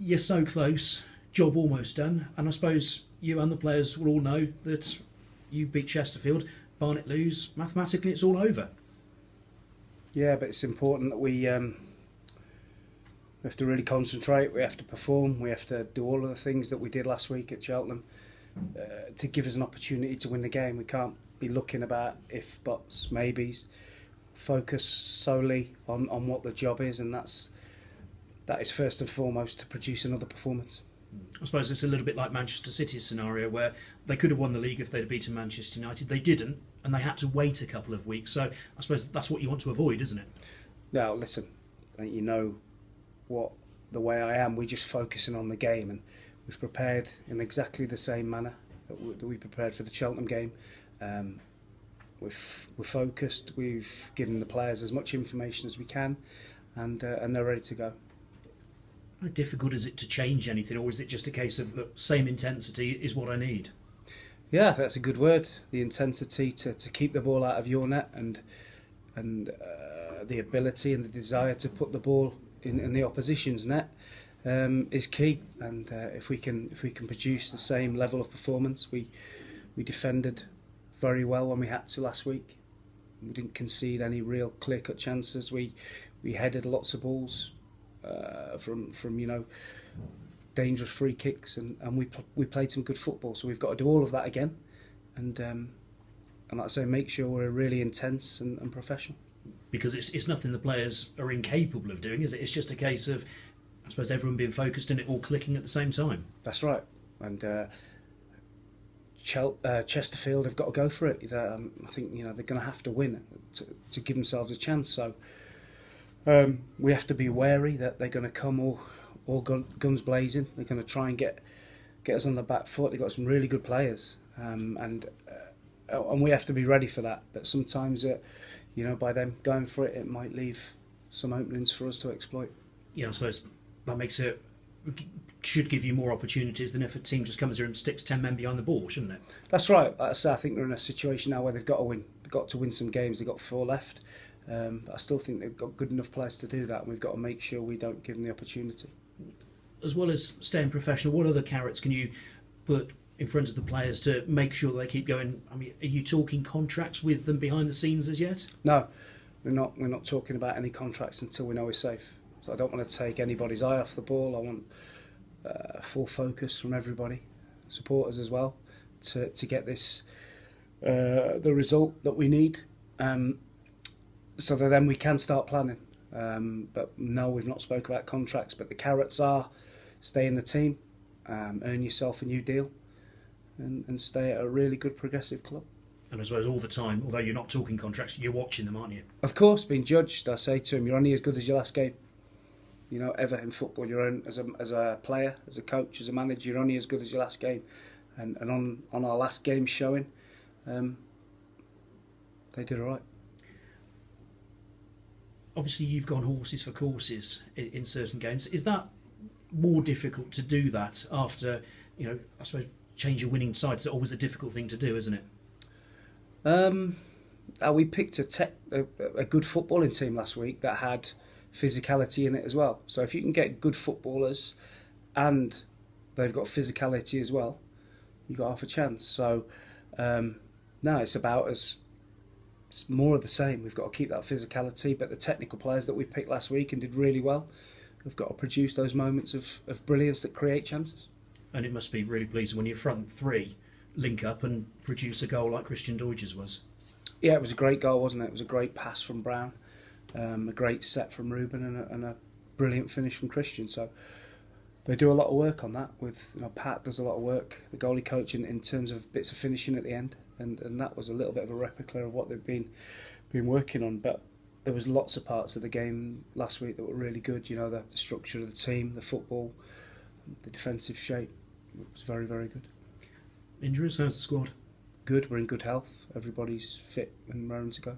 you're so close, job almost done, and I suppose you and the players will all know that you beat Chesterfield, Barnet lose, mathematically it's all over. Yeah, but it's important that we have to really concentrate, we have to perform, we have to do all of the things that we did last week at Cheltenham to give us an opportunity to win the game. We can't be looking about if, buts, maybes. Focus solely on what the job is, and that is first and foremost to produce another performance. I suppose it's a little bit like Manchester City's scenario where they could have won the league if they'd beaten Manchester United. They didn't, and they had to wait a couple of weeks. So I suppose that's what you want to avoid, isn't it? Now, listen, I think you know what the way I am. We're just focusing on the game, and we've prepared in exactly the same manner that we prepared for the Cheltenham game. We're focused. We've given the players as much information as we can, and they're ready to go. How difficult is it to change anything, or is it just a case of the same intensity is what I need? Yeah, that's a good word. The intensity to keep the ball out of your net, and the ability and the desire to put the ball in the opposition's net is key. And if we can produce the same level of performance, we defended very well when we had to last week. We didn't concede any real clear-cut chances. We headed lots of balls from dangerous free kicks, and we played some good football. So we've got to do all of that again, and like I say, make sure we're really intense and professional. Because it's nothing the players are incapable of doing, is it? It's just a case of, I suppose, everyone being focused and it all clicking at the same time. That's right. And Chesterfield have got to go for it. I think they're going to have to win to give themselves a chance. So we have to be wary that they're going to come all guns blazing. They're going to try and get us on the back foot. They've got some really good players, and we have to be ready for that. But sometimes, by them going for it, it might leave some openings for us to exploit. Yeah, I suppose that should give you more opportunities than if a team just comes here and sticks 10 men behind the ball, shouldn't it? That's right. I think they're in a situation now where they've got to win. They've got to win some games. They've got 4 left. But I still think they've got good enough players to do that, and we've got to make sure we don't give them the opportunity. As well as staying professional, what other carrots can you put in front of the players to make sure they keep going? I mean, are you talking contracts with them behind the scenes as yet? No, we're not. We're not talking about any contracts until we know we're safe. So I don't want to take anybody's eye off the ball. I want full focus from everybody, supporters as well, to get this the result that we need, so that then we can start planning. But no, we've not spoke about contracts. But the carrots are stay in the team, earn yourself a new deal, and stay at a really good progressive club. And I suppose all the time, although you're not talking contracts, you're watching them, aren't you? Of course, being judged. I say to him, you're only as good as your last game. Ever in football, you're as a player, as a coach, as a manager, you're only as good as your last game. And on our last game showing, they did all right. Obviously, you've gone horses for courses in certain games. Is that more difficult to do that after, I suppose, change your winning side? It's always a difficult thing to do, isn't it? We picked a good footballing team last week that had physicality in it as well. So if you can get good footballers and they've got physicality as well, you've got half a chance. So no, it's more of the same. We've got to keep that physicality, but the technical players that we picked last week and did really well have got to produce those moments of brilliance that create chances. And it must be really pleasing when your front three link up and produce a goal like Christian Deutsch's was. Yeah, it was a great goal, wasn't it? It was a great pass from Brown, a great set from Ruben, and a brilliant finish from Christian. So they do a lot of work on that. With Pat does a lot of work, the goalie coach, in terms of bits of finishing at the end, and that was a little bit of a replica of what they've been working on. But there was lots of parts of the game last week that were really good. The structure of the team, the football, the defensive shape. It was very, very good. Injuries? How's the squad? Good. We're in good health. Everybody's fit and raring to go.